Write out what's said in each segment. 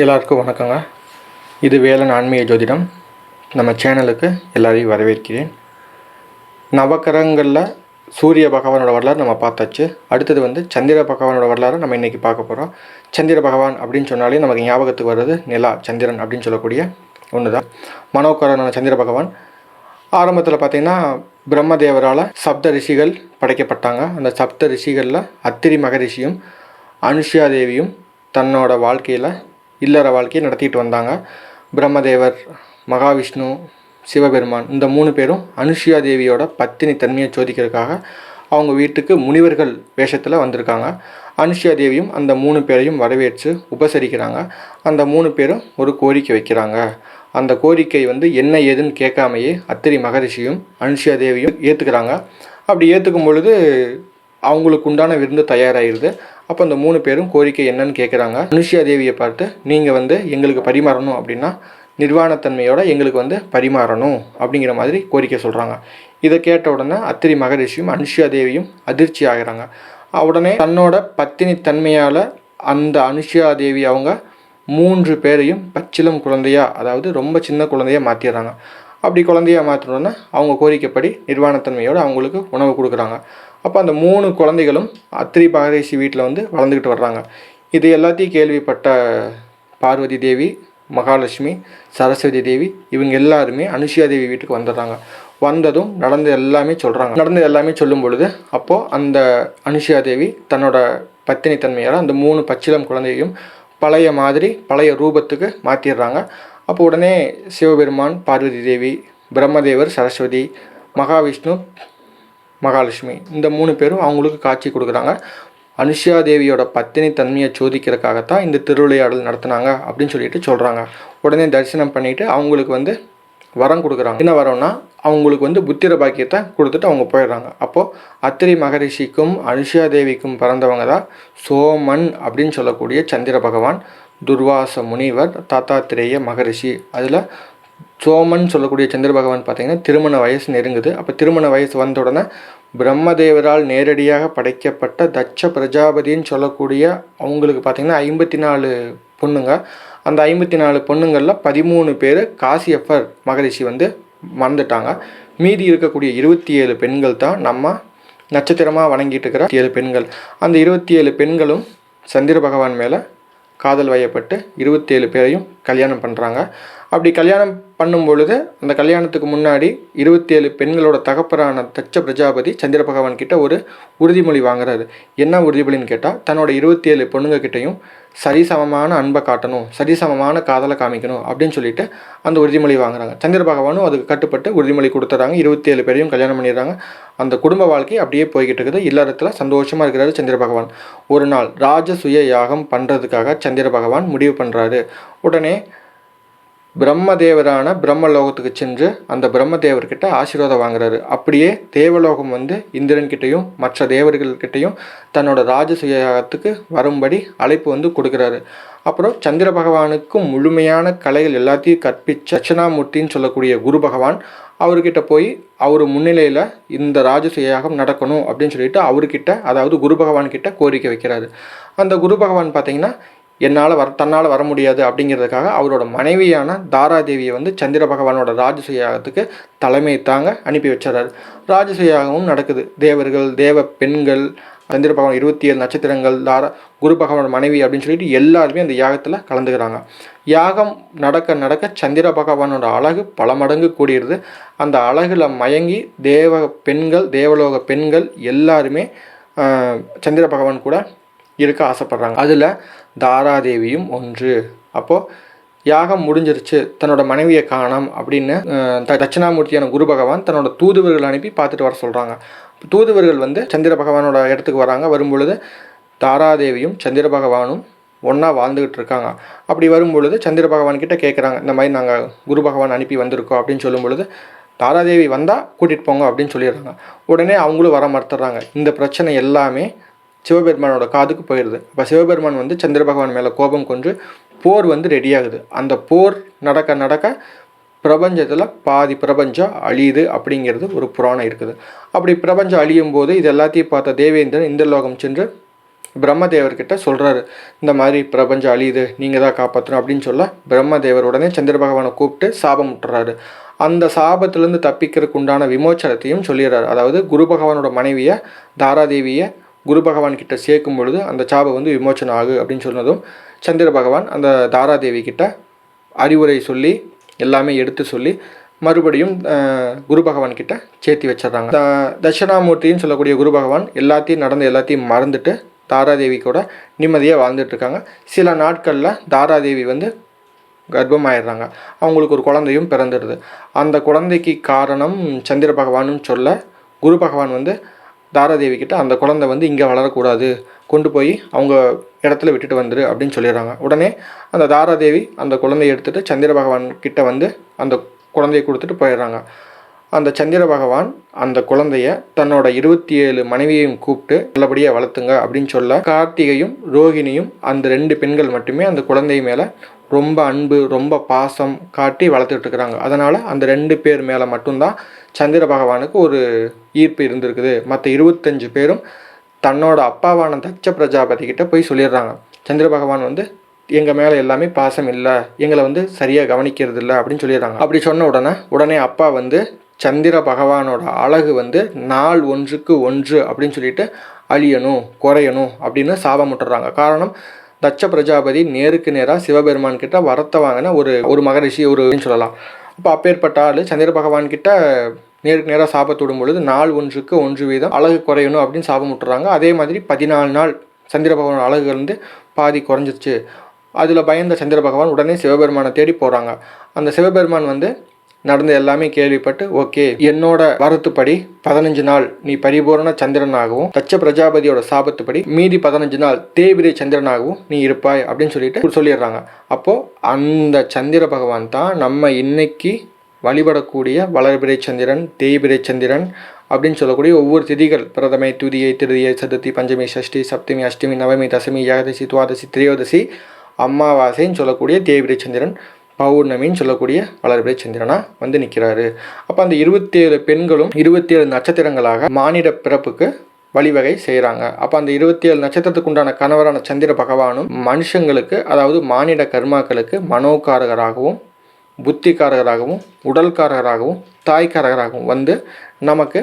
எல்லாருக்கும் வணக்கங்க. இது வேலன் ஆன்மீக ஜோதிடம். நம்ம சேனலுக்கு எல்லாரையும் வரவேற்கிறேன். நவக்கிரகங்களில் சூரிய பகவானோட வரலாறு நம்ம பார்த்தாச்சு. அடுத்தது சந்திர பகவானோட வரலாறு நம்ம இன்றைக்கி பார்க்க போகிறோம். சந்திர பகவான் அப்படின்னு சொன்னாலே நமக்கு ஞாபகத்துக்கு வர்றது நிலா, சந்திரன் அப்படின்னு சொல்லக்கூடிய ஒன்று தான். மனோகரனான சந்திர பகவான் ஆரம்பத்தில் பார்த்திங்கன்னா பிரம்மதேவரால் சப்த ரிஷிகள் படைக்கப்பட்டாங்க. அந்த சப்த ரிஷிகளில் அத்திரி மகரிஷியும் அனுஷ்யா தேவியும் தன்னோட வாழ்க்கையில் இல்லற வாழ்க்கையை நடத்திட்டு வந்தாங்க. பிரம்மதேவர், மகாவிஷ்ணு, சிவபெருமான் இந்த 3 பேரும் அனுஷ்யா தேவியோட பத்தினி தன்மையை சோதிக்கிறதுக்காக அவங்க வீட்டுக்கு முனிவர்கள் வேஷத்தில் வந்திருக்காங்க. அனுஷ்யா தேவியும் அந்த 3 பேரையும் வரவேற்று உபசரிக்கிறாங்க. அந்த 3 பேரும் ஒரு கோரிக்கை வைக்கிறாங்க. அந்த கோரிக்கை என்ன ஏதுன்னு கேட்காமையே அத்திரி மகரிஷியும் அனுஷ்யா தேவியும் ஏற்றுக்கிறாங்க. அப்படி ஏற்றுக்கும் பொழுது அவங்களுக்கு உண்டான விருந்து தயாராகிடுது. அப்போ அந்த 3 பேரும் கோரிக்கை என்னன்னு கேட்குறாங்க. அனுஷ்யா தேவியை பார்த்து, நீங்கள் எங்களுக்கு பரிமாறணும் அப்படின்னா நிர்வாணத்தன்மையோட எங்களுக்கு பரிமாறணும் அப்படிங்கிற மாதிரி கோரிக்கை சொல்கிறாங்க. இதை கேட்ட உடனே அத்திரி மகரிஷியும் அனுஷ்யா தேவியும் அதிர்ச்சி ஆகிறாங்க. உடனே தன்னோட பத்தினி தன்மையால் அந்த அனுஷ்யா தேவி அவங்க 3 பேரையும் பச்சிலம் குழந்தையா, அதாவது ரொம்ப சின்ன குழந்தையாக மாற்றிடுறாங்க. அப்படி குழந்தையாக மாற்றினோடனே அவங்க கோரிக்கைப்படி நிர்வாணத்தன்மையோடு அவங்களுக்கு உணவு கொடுக்குறாங்க. அப்போ அந்த 3 குழந்தைகளும் அத்திரி மகரிஷி வீட்டில் வளர்ந்துக்கிட்டு வர்றாங்க. இது எல்லாத்தையும் கேள்விப்பட்ட பார்வதி தேவி, மகாலட்சுமி, சரஸ்வதி தேவி இவங்க எல்லாருமே அனுஷ்யா தேவி வீட்டுக்கு வந்துடுறாங்க. வந்ததும் நடந்தது எல்லாமே சொல்லும் பொழுது அப்போது அந்த அனுஷ்யா தேவி தன்னோட பத்தினி தன்மையால் அந்த 3 பச்சிலம் குழந்தையும் பழைய ரூபத்துக்கு மாற்றிடுறாங்க. அப்போ உடனே சிவபெருமான், பார்வதி தேவி, பிரம்மதேவர், சரஸ்வதி, மகாவிஷ்ணு, மகாலட்சுமி இந்த 3 பேரும் அவங்களுக்கு காட்சி கொடுக்குறாங்க. அனுஷ்யா தேவியோட பத்தினி தன்மையை சோதிக்கிறதுக்காகத்தான் இந்த திருவிளையாடல் நடத்துனாங்க அப்படின்னு சொல்கிறாங்க. உடனே தரிசனம் பண்ணிவிட்டு அவங்களுக்கு வரம் கொடுக்குறாங்க. என்ன வரம்னா அவங்களுக்கு புத்திர பாக்கியத்தை கொடுத்துட்டு அவங்க போயிடுறாங்க. அப்போது அத்திரி மகரிஷிக்கும் அனுஷ்யா தேவிக்கும் பிறந்தவங்க தான் சோமன் அப்படின்னு சொல்லக்கூடிய சந்திர பகவான், துர்வாச முனிவர், தாத்தாத்திரேய மகரிஷி. அதில் சோமன் சொல்லக்கூடிய சந்திர பகவான் பார்த்திங்கன்னா திருமண வயசு நெருங்குது. அப்போ திருமண வயசு வந்த உடனே பிரம்மதேவரால் நேரடியாக படைக்கப்பட்ட தட்ச பிரஜாபதின்னு சொல்லக்கூடிய அவங்களுக்கு பார்த்திங்கன்னா 54 பொண்ணுங்க. அந்த 54 பொண்ணுங்களில் 13 பேர் காசியப்பர் மகரிஷி மறந்துட்டாங்க. மீதி இருக்கக்கூடிய 27 பெண்கள் தான் நம்ம நட்சத்திரமாக வணங்கிட்டு இருக்கிற 7 பெண்கள். அந்த 27 பெண்களும் சந்திர பகவான் மேலே காதல் வயப்பட்டு 27 பேரையும் கல்யாணம் பண்ணுறாங்க. அப்படி கல்யாணம் பண்ணும் பொழுது அந்த கல்யாணத்துக்கு முன்னாடி 27 பெண்களோட தகப்பரான தட்ச பிரஜாபதி சந்திர பகவான் கிட்ட ஒரு உறுதிமொழி வாங்குறாரு. என்ன உறுதிமொழின்னு கேட்டால், தன்னோட 27 பொண்ணுங்க கிட்டையும் சரிசமமான அன்பை காட்டணும், சரிசமமான காதலை காமிக்கணும் அப்படின்னு சொல்லிட்டு அந்த உறுதிமொழி வாங்குறாங்க. சந்திர பகவானும் அதுக்கு கட்டுப்பட்டு உறுதிமொழி கொடுத்துறாங்க. 27 பேரையும் கல்யாணம் பண்ணிடுறாங்க. அந்த குடும்ப வாழ்க்கை அப்படியே போய்கிட்டு இருக்குது. இல்லறத்தில் சந்தோஷமாக இருக்கிறாரு சந்திர பகவான். ஒரு நாள் ராஜசுய யாகம் பண்ணுறதுக்காக சந்திர பகவான் முடிவு பண்ணுறாரு. உடனே பிரம்மதேவரான பிரம்மலோகத்துக்கு சென்று அந்த பிரம்மதேவர்கிட்ட ஆசீர்வாதம் வாங்குறாரு. அப்படியே தேவலோகம் இந்திரன்கிட்டையும் மற்ற தேவர்கள்கிட்டையும் தன்னோட ராஜசுயத்துக்கு வரும்படி அழைப்பு கொடுக்குறாரு. அப்புறம் சந்திர பகவானுக்கும் முழுமையான கலைகள் எல்லாத்தையும் கற்பிச்ச தட்சிணாமூர்த்தின்னு சொல்லக்கூடிய குரு பகவான் அவர்கிட்ட போய் அவர் முன்னிலையில் இந்த ராஜசுயாகம் நடக்கணும் அப்படின்னு சொல்லிட்டு அவர்கிட்ட, அதாவது குரு பகவான் கிட்ட கோரிக்கை வைக்கிறாரு. அந்த குரு பகவான் பார்த்திங்கன்னா தன்னால் வர முடியாது அப்படிங்கிறதுக்காக அவரோட மனைவியான தாராதேவியை சந்திர பகவானோட ராஜசுயாகத்துக்கு தலைமை தாங்க அனுப்பி வச்சிடறாரு. ராஜசுயாகமும் நடக்குது. தேவர்கள், தேவ பெண்கள், சந்திர பகவான் 27 நட்சத்திரங்கள், குரு பகவானோட மனைவி அப்படின்னு சொல்லிட்டு எல்லாருமே அந்த யாகத்தில் கலந்துக்கிறாங்க. யாகம் நடக்க நடக்க சந்திர பகவானோட அழகு பல மடங்கு கூடிடுது. அந்த அழகில் மயங்கி தேவலோக பெண்கள் எல்லாருமே சந்திர பகவான் கூட இருக்க ஆசைப்படுறாங்க. அதில் தாராதேவியும் ஒன்று. அப்போது யாகம் முடிஞ்சிருச்சு, தன்னோட மனைவியை காணோம் அப்படின்னு தட்சிணாமூர்த்தியான குரு பகவான் தன்னோட தூதுவர்கள் அனுப்பி பார்த்துட்டு வர சொல்கிறாங்க. தூதுவர்கள் சந்திர பகவானோட இடத்துக்கு வராங்க. வரும்பொழுது தாராதேவியும் சந்திர பகவானும் ஒன்றா வாழ்ந்துக்கிட்டு இருக்காங்க. அப்படி வரும்பொழுது சந்திர பகவான் கிட்ட கேட்குறாங்க, இந்த மாதிரி நாங்கள் குரு பகவான் அனுப்பி வந்திருக்கோம் அப்படின்னு சொல்லும் பொழுது, தாராதேவி வந்தால் கூட்டிகிட்டு போங்க அப்படின்னு சொல்லிடுறாங்க. உடனே அவங்களும் வர மறுத்துறாங்க. இந்த பிரச்சனை எல்லாமே சிவபெருமானோட காதுக்கு போயிடுது. அப்போ சிவபெருமான் சந்திர பகவான் மேலே கோபம் கொண்டு போர் ரெடியாகுது. அந்த போர் நடக்க நடக்க பிரபஞ்சத்தில் பாதி பிரபஞ்சம் அழியுது அப்படிங்கிறது ஒரு புராணம் இருக்குது. அப்படி பிரபஞ்சம் அழியும் போது இது எல்லாத்தையும் பார்த்த தேவேந்திரன் இந்திரலோகம் சென்று பிரம்மதேவர்கிட்ட சொல்கிறாரு, இந்த மாதிரி பிரபஞ்சம் அழியுது, நீங்கள் தான் காப்பாற்றணும் அப்படின்னு சொல்ல பிரம்மதேவர் உடனே சந்திர பகவானை கூப்பிட்டு சாபம் விட்டுறாரு. அந்த சாபத்திலேருந்து தப்பிக்கிறதுக்கு உண்டான விமோச்சனத்தையும் சொல்லிடுறாரு. அதாவது குரு பகவானோட மனைவியை தாராதேவியை குரு பகவான் கிட்ட சேர்க்கும் பொழுது அந்த சாபம் வந்து விமோச்சனம் ஆகு அப்படின்னு சொன்னதும் சந்திர பகவான் அந்த தாராதேவி கிட்ட அறிவுரை சொல்லி எல்லாமே எடுத்து சொல்லி மறுபடியும் குரு பகவான் கிட்ட சேர்த்தி வச்சிடுறாங்க. தட்சிணாமூர்த்தின்னு சொல்லக்கூடிய குரு பகவான் எல்லாத்தையும் மறந்துட்டு தாராதேவி கூட நிம்மதியாக வாழ்ந்துட்டுருக்காங்க. சில நாட்களில் தாராதேவி வந்து கர்ப்பமாயிடுறாங்க. அவங்களுக்கு ஒரு குழந்தையும் பிறந்துடுது. அந்த குழந்தைக்கு காரணம் சந்திர பகவான்னு சொல்ல குரு பகவான் வந்து தாராதேவி கிட்ட அந்த குழந்தை வந்து இங்கே வளரக்கூடாது, கொண்டு போய் அவங்க இடத்துல விட்டுட்டு வந்துரு அப்படின்னு சொல்லிடுறாங்க. உடனே அந்த தாராதேவி அந்த குழந்தையை எடுத்துகிட்டு சந்திர பகவான் கிட்ட வந்து அந்த குழந்தையை கொடுத்துட்டு போயிடுறாங்க. அந்த சந்திர பகவான் அந்த குழந்தைய தன்னோட 27 மனைவியையும் கூப்பிட்டு நல்லபடியாக வளர்த்துங்க அப்படின்னு சொல்ல கார்த்திகையும் ரோகிணியும் அந்த 2 பெண்கள் மட்டுமே அந்த குழந்தை மேலே ரொம்ப அன்பு ரொம்ப பாசம் காட்டி வளர்த்துட்டு இருக்கிறாங்க. அதனால் அந்த 2 பேர் மேலே மட்டும்தான் சந்திர பகவானுக்கு ஒரு ஈர்ப்பு இருந்திருக்குது. மற்ற 25 பேரும் தன்னோட அப்பாவான தட்ச பிரஜாபதி கிட்ட போய் சொல்லிடுறாங்க, சந்திர பகவான் வந்து எங்கள் மேலே எல்லாமே பாசம் இல்லை, எங்களை வந்து சரியாக கவனிக்கிறது இல்லை அப்படின்னு சொல்லிடுறாங்க. அப்படி சொன்ன உடனே அப்பா வந்து சந்திர பகவானோட அழகு வந்து நாள் ஒன்றுக்கு ஒன்று அப்படின்னு சொல்லிட்டு அழியணும் குறையணும் அப்படின்னு சாபம் விட்டுறாங்க. காரணம் தட்ச பிரஜாபதி நேருக்கு நேராக சிவபெருமான் கிட்ட வரத்தை வாங்கின ஒரு மகரிஷி ஒரு சொல்லலாம். அப்போ அப்பேற்பட்ட ஆள் சந்திர பகவான் கிட்ட நேருக்கு நேராக சாபத்து விடும் பொழுது நாள் ஒன்றுக்கு 1 வீதம் அழகு குறையணும் அப்படின்னு சாபம் விட்டுறாங்க. அதே மாதிரி 14 நாள் சந்திர பகவான் அழகு வந்து பாதி குறைஞ்சிருச்சு. அதில் பயந்த சந்திர பகவான் உடனே சிவபெருமானை தேடி போகிறாங்க. அந்த சிவபெருமான் வந்து நடந்த எல்லாமே கேள்விப்பட்டு ஓகே என்னோட வரத்துப்படி 15 நாள் நீ பரிபூரண சந்திரனாகவும் தட்ச பிரஜாபதியோட சாபத்துப்படி மீதி 15 நாள் தேய்பிரை சந்திரனாகவும் நீ இருப்பாய் அப்படின்னு சொல்லிட்டு சொல்லிடுறாங்க. அப்போது அந்த சந்திர பகவான் தான் நம்ம இன்னைக்கு வழிபடக்கூடிய வளர்பிறை சந்திரன் தேய்பிரை சந்திரன் அப்படின்னு சொல்லக்கூடிய ஒவ்வொரு திதிகள் பிரதமை துதியை திருதியை சதுர்த்தி பஞ்சமி சஷ்டி சப்தமி அஷ்டமி நவமி தசமி ஏகாதசி துவாதசி திரையோதசி அமாவாசைன்னு சொல்லக்கூடிய தேய்பிரை சந்திரன் பௌர்ணமின்னு சொல்லக்கூடிய வளர்பிறை சந்திரனாக வந்து நிற்கிறாரு. அப்போ அந்த 27 பெண்களும் 27 நட்சத்திரங்களாக மானிட பிறப்புக்கு வழிவகை செய்கிறாங்க. அப்போ அந்த 27 நட்சத்திரத்துக்கு உண்டான கணவரான சந்திர பகவானும் மனுஷங்களுக்கு அதாவது மானிட கர்மாக்களுக்கு மனோகாரகராகவும் புத்திகாரகராகவும் உடல்காரகராகவும் தாய்க்காரகராகவும் வந்து நமக்கு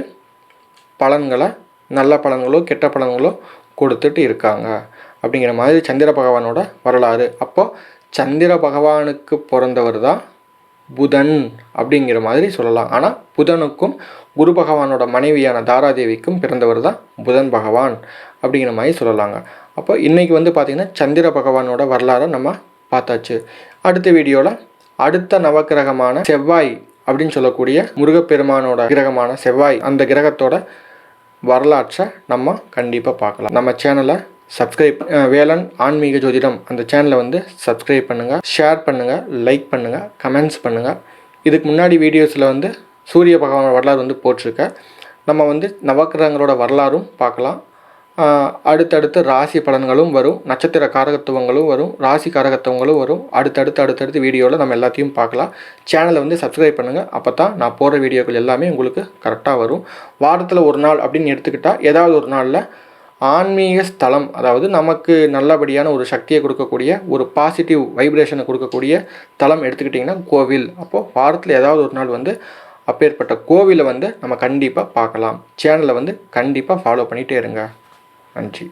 பலன்களை நல்ல பலன்களோ கெட்ட பலன்களோ கொடுத்துட்டு இருக்காங்க அப்படிங்கிற மாதிரி சந்திர பகவானோட வரலாறு. அப்போது சந்திர பகவானுக்கு பிறந்தவர் தான் புதன் அப்படிங்கிற மாதிரி சொல்லலாம். ஆனால் புதனுக்கும் குரு பகவானோட மனைவியான தாராதேவிக்கும் பிறந்தவர் தான் புதன் பகவான் அப்படிங்கிற மாதிரி சொல்லலாங்க. அப்போ இன்றைக்கி வந்து பார்த்திங்கன்னா சந்திர பகவானோட வரலாறை நம்ம பார்த்தாச்சு. அடுத்த வீடியோவில் அடுத்த நவக்கிரகமான செவ்வாய் அப்படின்னு சொல்லக்கூடிய முருகப்பெருமானோட கிரகமான செவ்வாய் அந்த கிரகத்தோட வரலாற்றை நம்ம கண்டிப்பாக பார்க்கலாம். நம்ம சேனலை சப்ஸ்கிரைப் வேலன் ஆன்மீக ஜோதிடம் அந்த சேனலை வந்து சப்ஸ்கிரைப் பண்ணுங்கள், ஷேர் பண்ணுங்கள், லைக் பண்ணுங்கள், கமெண்ட்ஸ் பண்ணுங்கள். இதுக்கு முன்னாடி வீடியோஸில் வந்து சூரிய பகவானோட வரலாறு வந்து போட்டிருக்கேன். நம்ம வந்து நவக்கிரகங்களோட வரலாறும் பார்க்கலாம். அடுத்தடுத்து ராசி பலன்களும் வரும், நட்சத்திர காரகத்துவங்களும் வரும், ராசி காரகத்துவங்களும் வரும். அடுத்தடுத்து வீடியோவில் நம்ம எல்லாத்தையும் பார்க்கலாம். சேனலை வந்து சப்ஸ்கிரைப் பண்ணுங்கள். அப்போ தான் நான் போடுற வீடியோக்கள் எல்லாமே உங்களுக்கு கரெக்டாக வரும். வாரத்தில் ஒரு நாள் அப்படின்னு எடுத்துக்கிட்டால் ஏதாவது ஒரு நாளில் ஆன்மீக ஸ்தலம் அதாவது நமக்கு நல்லபடியான ஒரு சக்தியை கொடுக்கக்கூடிய ஒரு பாசிட்டிவ் வைப்ரேஷனை கொடுக்கக்கூடிய தலம் எடுத்துக்கிட்டிங்கன்னா கோவில். அப்போது வாரத்தில் ஏதாவது ஒரு நாள் வந்து அப்பேற்பட்ட கோவிலை வந்து நம்ம கண்டிப்பாக பார்க்கலாம். சேனலை வந்து கண்டிப்பாக ஃபாலோ பண்ணிகிட்டே இருங்க. நன்றி.